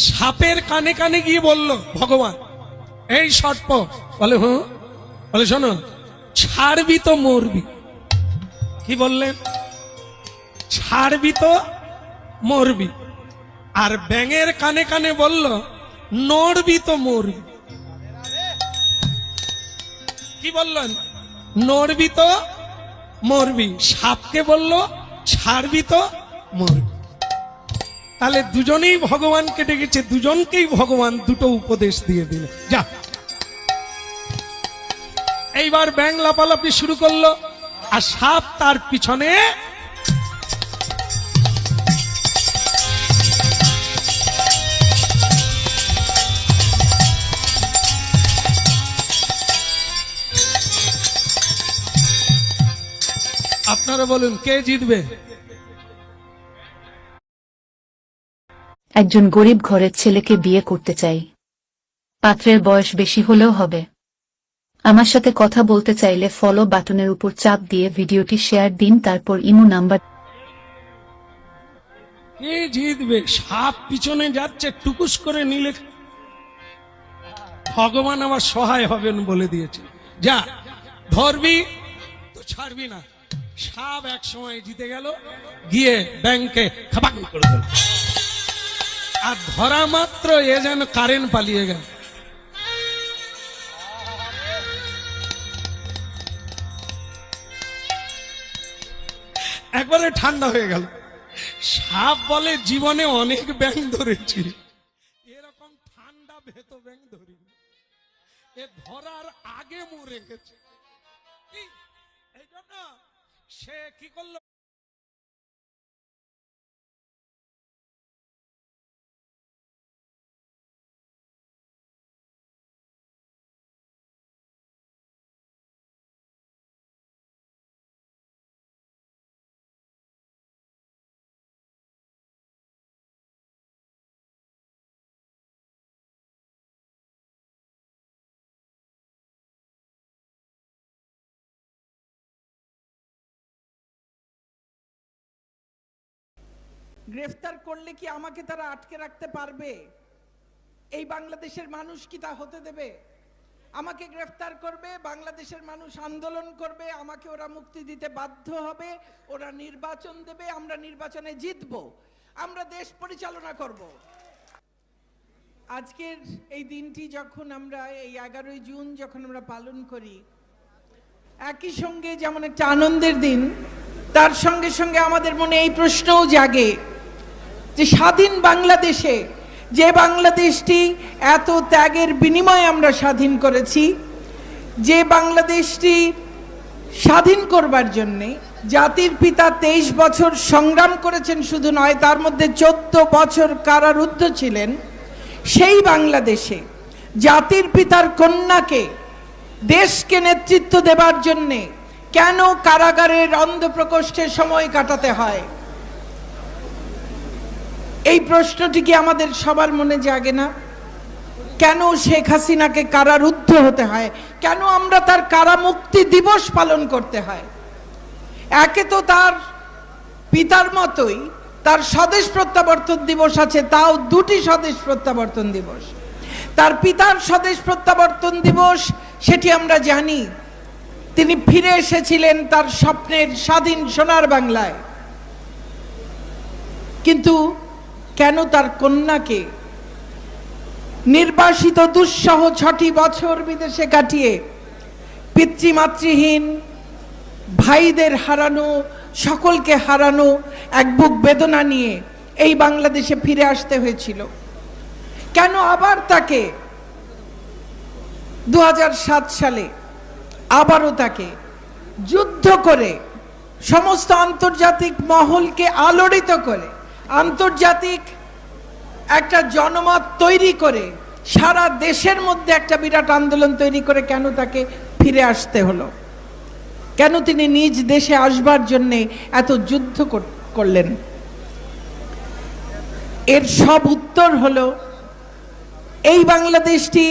সাপের কানে কানে গিয়ে বলল ভগবান, এই সর্প, বলে হুঁ, বলে শোনো, ছাড়বি তো মরবি। কি বললেন? ছাড়বি তো মরবি। আর ব্যাঙের কানে কানে বলল, নড়বি তো মরবি। কি বললেন? নড়বি তো মরবি। সাপকে বলল, ছাড়বি তো মরবি। তাহলে দুজনেই ভগবানকে ডেকেছে, দুজনকেই ভগবান দুটো উপদেশ দিয়ে দিল। যা, এইবার ব্যাঙ লাপালাপি শুরু করলো, আর সাপ তার পিছনে। আপনারা বলুন কে জিতবে? একজন গরিব ঘরের ছেলেকে বিয়ে করতে চাই। পাত্রের বয়স বেশি হলেও হবে। আমার সাথে কথা বলতে চাইলে ফলো বাটনের উপর চাপ দিয়ে ভিডিওটি শেয়ার দিন, তারপর ইমো নাম্বার। কে জিতবে? সাপ পিছনে যাচ্ছে, টুকুস করে নিলে ভগবান আবার সহায় হবেন বলে দিয়েছে। যা, ধরবি তো ছাড়বি না। সাপ এক সময় জিতে গেল, গিয়ে ব্যাংকে খাপাক করে দিল। আর ধরা মাত্র এ যেন কারেন্ট পালিয়ে গেল। একবারে ঠান্ডা হয়ে গেল। সাপ বলে, জীবনে অনেক ব্যাঙ ধরেছি, এরকম ঠান্ডা ভেত ব্যাঙ ধরি। এ ধরার আগে মরে গেছে। এই জন্য সে কি করলো? গ্রেফতার করলে কি আমাকে তারা আটকে রাখতে পারবে? এই বাংলাদেশের মানুষ কি তা হতে দেবে? আমাকে গ্রেফতার করবে, বাংলাদেশের মানুষ আন্দোলন করবে, আমাকে ওরা মুক্তি দিতে বাধ্য হবে, ওরা নির্বাচন দেবে, আমরা নির্বাচনে জিতবো, আমরা দেশ পরিচালনা করব। আজকের এই দিনটি যখন আমরা, এই 11ই জুন যখন আমরা পালন করি, একই সঙ্গে যেমন একটা আনন্দের দিন, তার সঙ্গে সঙ্গে আমাদের মনে এই প্রশ্নও জাগে যে স্বাধীন বাংলাদেশে, যে বাংলাদেশটি এত ত্যাগের বিনিময়ে আমরা স্বাধীন করেছি, যে বাংলাদেশটি স্বাধীন করবার জন্যে জাতির পিতা 23 বছর সংগ্রাম করেছেন, শুধু নয়, তার মধ্যে 14 বছর কারারুদ্ধ ছিলেন, সেই বাংলাদেশে জাতির পিতার কন্যাকে দেশকে নেতৃত্ব দেবার জন্যে কেন কারাগারের অন্ধপ্রকোষ্ঠে সময় কাটাতে হয়? এই প্রশ্নটি কি আমাদের সবার মনে জাগে না? কেন শেখ হাসিনাকে কারারুদ্ধ হতে হয়? কেন আমরা তার কারামুক্তি দিবস পালন করতে হয়? একে তো তার পিতার মতোই তার স্বদেশ প্রত্যাবর্তন দিবস আছে, তাও দুটি স্বদেশ প্রত্যাবর্তন দিবস। তার পিতার স্বদেশ প্রত্যাবর্তন দিবস, সেটি আমরা জানি, তিনি ফিরে এসেছিলেন তার স্বপ্নের স্বাধীন সোনার বাংলায়। কিন্তু কেন তার কন্যাকে নির্বাসিত দুঃসহ 6টি বছর বিদেশে কাটিয়ে পিতৃমাতৃহীন, ভাইদের হারানো, সকলকে হারানো এক বুক বেদনা নিয়ে এই বাংলাদেশে ফিরে আসতে হয়েছিল? কেন আবার তাকে 2007 সালে আবারও তাকে যুদ্ধ করে, সমস্ত আন্তর্জাতিক মহলকে আলোড়িত করে, আন্তর্জাতিক একটা জনমত তৈরি করে, সারা দেশের মধ্যে একটা বিরাট আন্দোলন তৈরি করে কেন তাকে ফিরে আসতে হলো? কেন তিনি নিজ দেশে আসবার জন্যে এত যুদ্ধ করলেন? এর সব উত্তর হলো, এই বাংলাদেশটি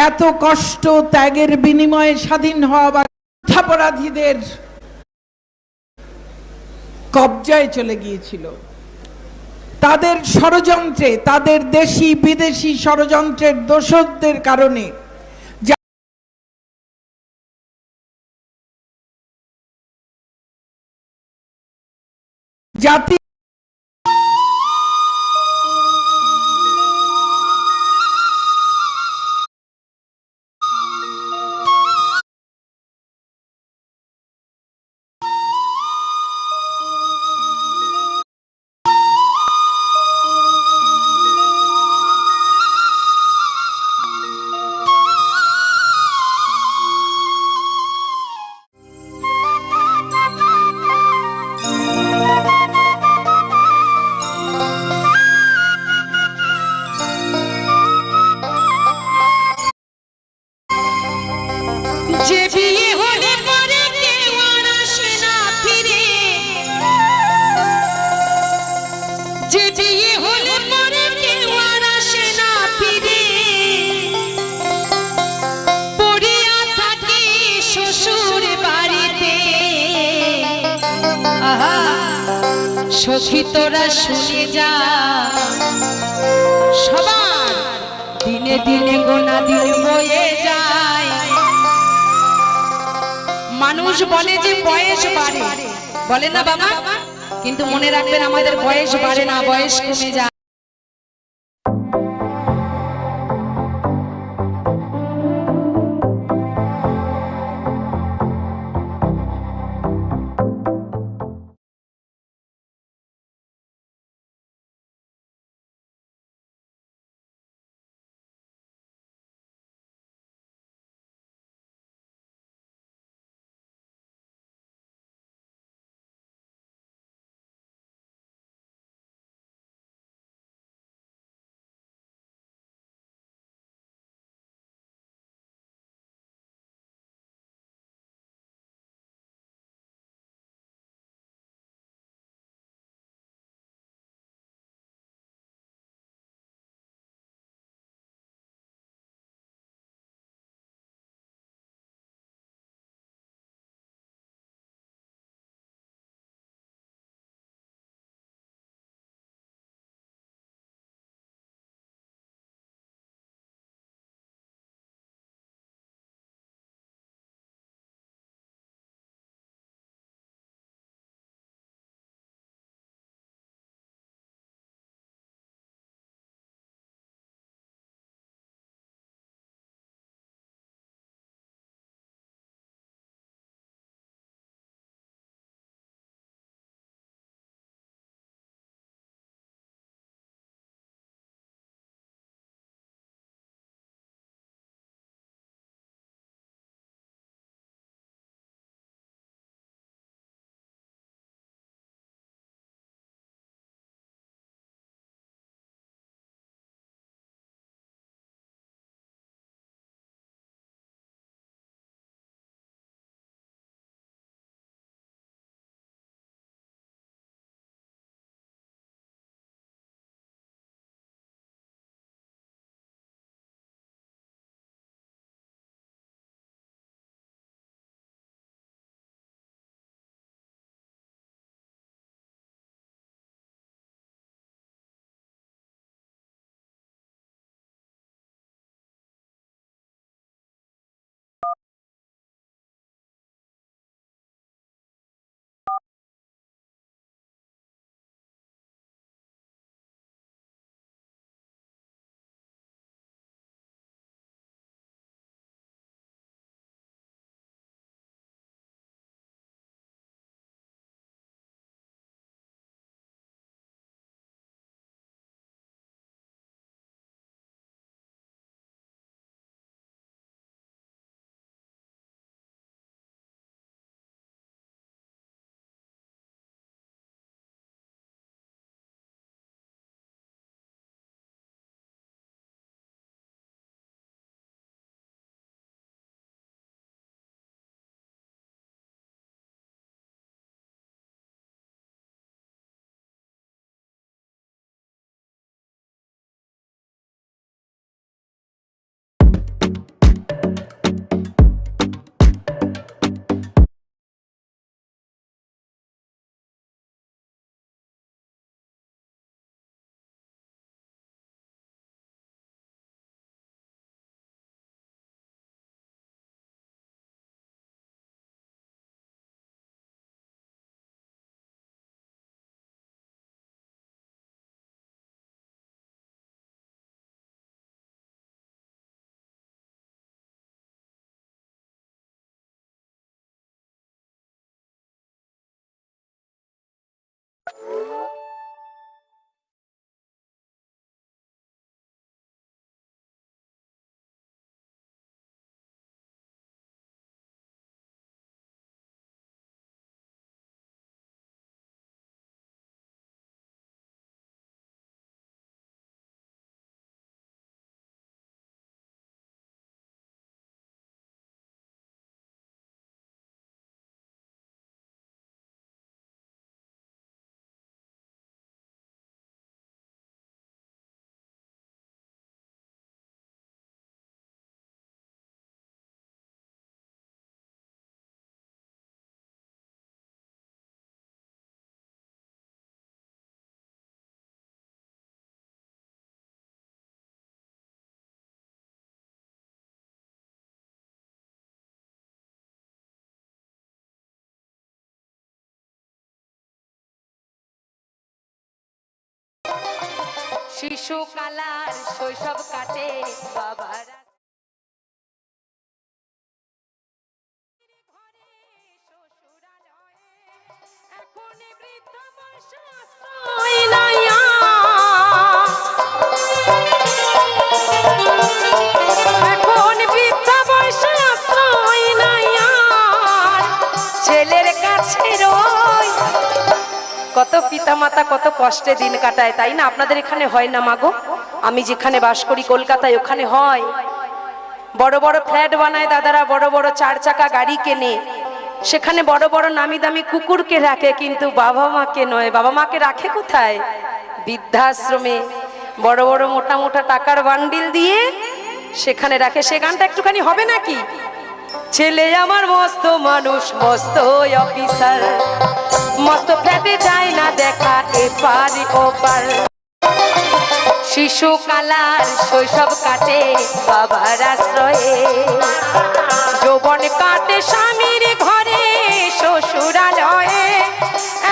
এত কষ্ট ত্যাগের বিনিময়ে স্বাধীন হওয়া বা যুদ্ধাপরাধীদের কবজায় চলে গিয়েছিল। তাদের ষড়যন্ত্রে, তাদের দেশি বিদেশি ষড়যন্ত্রের দোষকদের কারণে জাতি যে বিয়ে হলে পরে কেউ আর আসে না ফিরে, যে বিয়ে হলে পরে কেউ আর আসে না ফিরে, পড়িয়া থাকি শ্বশুর বাড়িতে। আহা সখী তোরা শুনে যা, সবার দিনে দিনে গোনা দিন বয়ে যায়। মানুষ বলে যে বয়স বাড়ে, বলে না বাবা, কিন্তু মনে রাখবেন আমাদের বয়স বাড়ে না, বয়স কমে যায়। শিশুকালার শৈশব কাটে বাবার ছেলের কাছে রই। কত পিতামাতা কত কষ্টে দিন কাটায়, তাই না? আপনাদের এখানে হয় না মাগো? আমি যেখানে বাস করি কলকাতায়, ওখানে হয়। বড় বড় ফ্ল্যাট বানায় দাদারা, বড় বড় 4 চাকা গাড়ি কেনে, সেখানে বড় বড় নামি দামি কুকুরকে রাখে, কিন্তু বাবা মাকে নয়। বাবা মাকে রাখে কোথায়? বৃদ্ধাশ্রমে। বড় বড় মোটা মোটা টাকার বান্ডিল দিয়ে সেখানে রাখে। সে গানটা একটুখানি হবে নাকি? ছেলে আমার মস্ত মানুষ, মস্ত অফিসার, মস্ত ফ্ল্যাটে যায় না দেখা এপার ওপার। শিশুকালার শৈশব কাটে বাবার আশ্রয়ে, যৌবন কাটে স্বামীর ঘরে শ্বশুরালয়ে,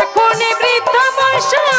এখন বৃদ্ধ বয়সে